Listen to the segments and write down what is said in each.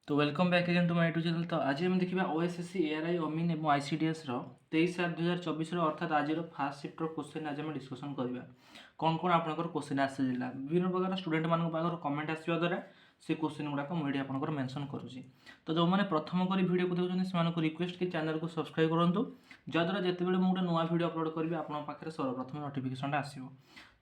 तो welcome back again to my YouTube channel. तो आज हम देखा ओएसएससी एआरआई अमीन और आईसीडीएस 23/7/2024 अर्थात आज फास्ट शिफ्टर क्वेश्चन आज हम डिस्कसन करवा कौन कौन आपंकर क्वेश्चन आसाला विभिन्न प्रकार स्टूडेंट मान कमेंट आसवा द्वारा से क्वेश्चन गुड़ाक मुझे आपंकर मेंशन करुँची। तो जो मैंने प्रथम कर वीडियो को देखते से रिक्वेस्ट कि चैनल को सब्सक्राइब करूँ जहाँद्वारा जितेबाला मुझे नुआ वीडियो अपलोड करी आपन पाखे सर्वप्रथम नोटिफिकेशन आसो।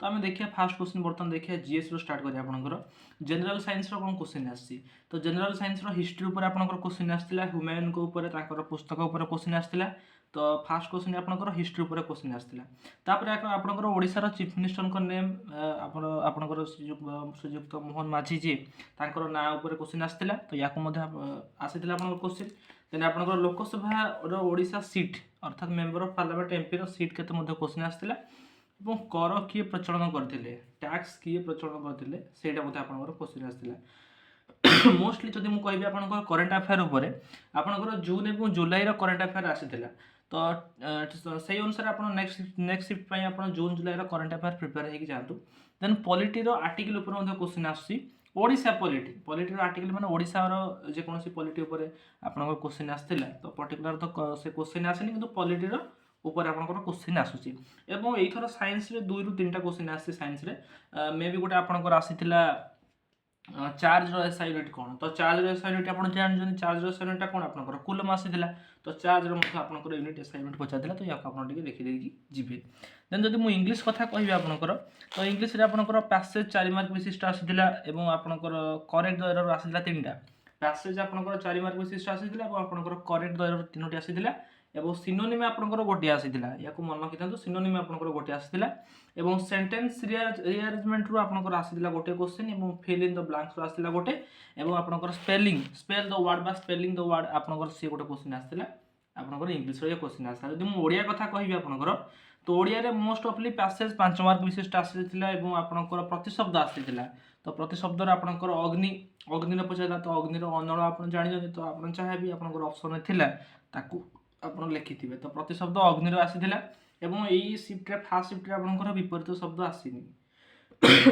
तो आम देखिए फास्ट क्वेश्चन बर्तमान देखिए जीएस रो स्टार्ट करिए आपंकर जनरल साइंस कौन क्वेश्चन आसी। तो जनरल साइंस हिस्ट्री उपर आपंकर क्वेश्चन आसाला ह्यूमैन को ऊपर पुस्तक उपर क्वेश्चन आसाला। तो फास्ट क्वेश्चन आपंकर हिस्ट्री उपर क्वेश्चन आसाला। तापर आपंकर ओडिशार चीफ मिनिस्टर नेम आपंकर श्रीजुक्त मोहन माझी जी तांकर ना उपर क्वेश्चन आसाला। तो या आसाला आपंकर क्वेश्चन देन आपंकर लोकसभा ओडिशा सीट अर्थात मेंबर ऑफ पार्लियामेंट एमपी रो सीट केते मध्ये क्वेश्चन आसाला और कर किए प्रचलन करते टैक्स किए प्रचलन करते सेटा मध्ये आपंकर क्वेश्चन आसाला। मोस्टली जदि मु कहबी आपनकर करंट अफेयर ऊपर आपनकर जून एवं जुलाई रो करंट अफेयर आसीथिला। तो सही अनुसार आपन नेक्स्ट शिफ्ट पई आपन जून जुलाई रो करंट अफेयर प्रिपेयर हेकि जानतु। देन पॉलिटी रो आर्टिकल ऊपर मध्ये क्वेश्चन आसी ओडिशा पॉलिटी रो आर्टिकल माने ओडिशा रो जे कोनोसी पॉलिटी ऊपर आपनकर क्वेश्चन आसीथिला। तो पर्टिकुलर तो से क्वेश्चन आसेनी किंतु पॉलिटी रो ऊपर आपनकर क्वेश्चन आसुची एवं एथर साइंस रे 2 रु 3टा क्वेश्चन आसी साइंस रे मे बी गोटे आपनकर आसीथिला चार्ज रो एसआई यूनिट कौन। तो चार्ज रो एसआई यूनिट आपन जान चार्ज रो एसआई यूनिट कौन आपनकर कूलम आसीथिला। तो चार्ज रो मध्ये आपनकर यूनिट एसआई यूनिट पचाथिला। तो या आपन टिके देखि देखि जिबे। देन जदि मु इंग्लिश कथा कहबी आपनकर तो इंग्लिश रे आपनकर पैसेज 4 मार्क विशिष्ट आसीथिला एवं आपनकर करेक्ट एरर आसीथिला 3टा। पैसेज आपनकर 4 मार्क विशिष्ट आसीथिला एवं आपनकर करेक्ट एरर 3टी आसीथिला एवं सिनोनिम आपनकर गोटे आसीथिला। याकू मन रखिथांतु सिनोनिम आपनकर गोटे आसीथिला एवं सेंटेंस रिअरेंजमेंट रो आपनकर आसीथिला गोटे क्वेश्चन एवं फिल इन द ब्लैंक्स रो आसीथिला गोटे एवं आपनकर स्पेलिंग स्पेल द वर्ड बा स्पेलिंग द वर्ड आपनकर से गोटे क्वेश्चन आसीथिला। आपनकर इंग्लिश रो ये क्वेश्चन आसीथिला। यदि मु ओडिया कथा कहबी आपनकर तो ओडिया रे मोस्ट ऑफली पैसेज 5 मार्क विशिष्ट आसीथिला एवं आपनकर प्रतिशब्द आसीथिला। तो प्रतिशब्द रे आपनकर अग्नि अग्नि रो पचाला। तो अग्नि रो अनल आपन जानि जनि तो आपन चाहेबी आपनकर ऑप्शन रे थिला ताकू आपन लिखिथिबे। तो प्रतिशब्द अग्नि रो आसीथिला एवं एई शिफ्ट रे फास्ट शिफ्ट रे आपनकर विपरीत शब्द आसीनी।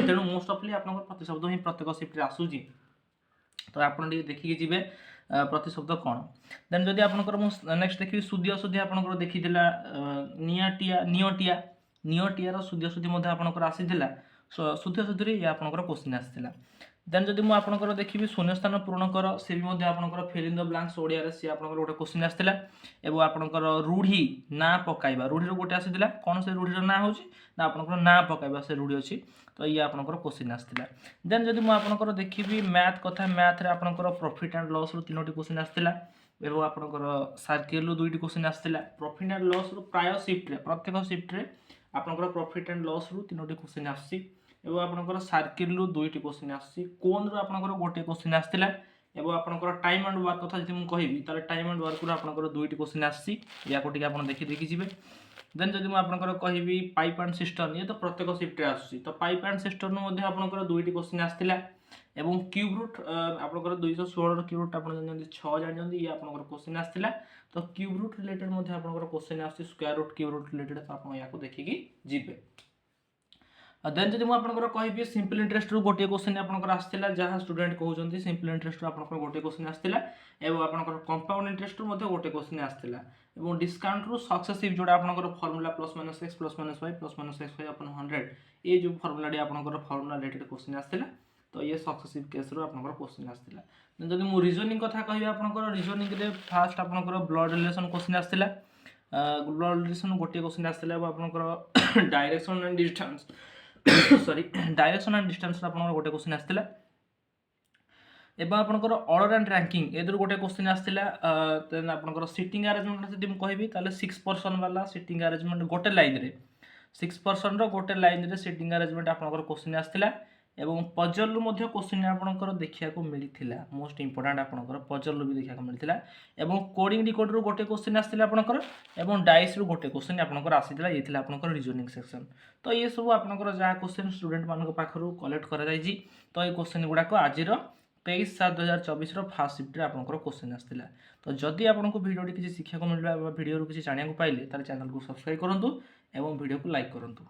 तेणु मोस्ट ऑफली आपनकर प्रतिशब्द ही प्रत्येक शिफ्ट रे आसुजी। तो आपन डी देखि जिबे प्रतिशब्द कोन। देन जदि आपनकर नेक्स्ट देखि सुधी अशुद्धि आपनकर देखिथिला नियोटिया नियोटिया रो सुधी अशुद्धि मध्ये आपनकर आसीथिला। सुधी अशुद्धि रे आपनकर क्वेश्चन आसीथिला। देन जदि मु आपनकर देखिबी शून्य स्थान पूर्ण कर से भी मध्ये आपनकर fill in the blanks Odia रे से आपनकर गोटे क्वेश्चन आसीथिला एवं आपनकर रूढ़ी ना पकाइबा रूढ़ी रो गोटे आसीथिला। कोन से रूढ़ी रो ना होची ना आपनकर ना पकाइबा से रूढ़ी अछि। तो ये आपनकर क्वेश्चन आसीथिला। देन जदि मु आपनकर देखिबी मैथ कथा मैथ रे आपनकर प्रॉफिट एंड लॉस रो 3टी क्वेश्चन आसीथिला एवं आपनकर सर्किल रो 2टी क्वेश्चन आसीथिला। प्रॉफिट एंड लॉस रो प्राय शिफ्ट रे प्रत्येक शिफ्ट रे आपनकर प्रॉफिट एंड लॉस रो 3टी क्वेश्चन आसी एवं आपनकर सर्किल रो 2टी क्वेश्चन आसी कोन रो आपनकर गोटे क्वेश्चन आसीथिला एवं आपनकर टाइम एंड वर्क कथा जदि मु कहिबी ताले टाइम एंड वर्क रो आपनकर 2टी क्वेश्चन आसी या को टिके आपन देखि देखि जिबे। देन जदि मु आपनकर कहिबी पाइप एंड सिस्टम ये तो प्रत्येक शिफ्ट रे आसी। तो पाइप एंड सिस्टम मध्ये आपनकर 2टी क्वेश्चन आसीथिला एवं क्यूब रूट आपनकर 216 रो क्यूब रूट आपन जन 6 जानि जन ये आपनकर क्वेश्चन आसीथिला। तो क्यूब रूट रिलेटेड मध्ये आपनकर क्वेश्चन आसी square root cube root related. तो आपन या को देखि कि जिबे। देन जदि मु आपनकर कहिबी सिंपल इंटरेस्ट रो गोटे क्वेश्चन आपनकर आस्थिला जहां स्टूडेंट कहउचंती सिंपल इंटरेस्ट रो आपनकर गोटे क्वेश्चन आस्थिला एवं आपनकर कंपाउंड इंटरेस्ट रो मध्ये गोटे क्वेश्चन आस्थिला एवं डिस्काउंट रो सक्सेसिव जोडा आपनकर formula plus minus x plus minus y plus minus x अपन 100 ए जो फार्मूला डी आपनकर फार्मूला रिलेटेड क्वेश्चन आस्थिला। तो ये सक्सेसिव केस रो आपनकर क्वेश्चन आस्थिला। देन जदि मु रीजनिंग कथा कहिबी आपनकर रीजनिंग रे फर्स्ट आपनकर ब्लड रिलेशन क्वेश्चन आस्थिला ब्लड रिलेशन गोटे क्वेश्चन आस्थिला एवं आपनकर direction and distance sorry direction and distance आपनकर गोटे क्वेश्चन आस्थिला एबा आपनकर ऑर्डर एंड रैंकिंग एदर गोटे क्वेश्चन आस्थिला। देन आपनकर सिटिंग अरेंजमेंट जदि हम कहबी ताले 6 पर्सन वाला सिटिंग अरेंजमेंट गोटे लाइन रे 6 पर्सन रो गोटे लाइन रे सिटिंग अरेंजमेंट आपनकर क्वेश्चन आस्थिला एवं पजल रो मध्ये क्वेश्चन आपनकर देखिया को मिलिथिला मोस्ट इंपोर्टेंट आपनकर पजल रो भी देखिया को मिलिथिला एवं कोडिंग डिकोड रो गोटे क्वेश्चन आस्थिला आपनकर एवं डाइस रो गोटे क्वेश्चन आपनकर आसीथिला ये थिला आपनकर रीजनिंग सेक्शन। तो ये सब आपनकर जहा क्वेश्चन स्टूडेंट मानक पाखरु कलेक्ट करा जायजी। तो ये क्वेश्चन गुडा को आज रो 23/7/2024 रो फास्ट शिफ्ट रे आपनकर क्वेश्चन आस्थिला। तो जदि आपनको वीडियो टी किछि शिक्षा को मिलबा वीडियो रो किछि जानिया को पाइले ताले चैनल को सब्सक्राइब करंतु एवं वीडियो को लाइक करंतु।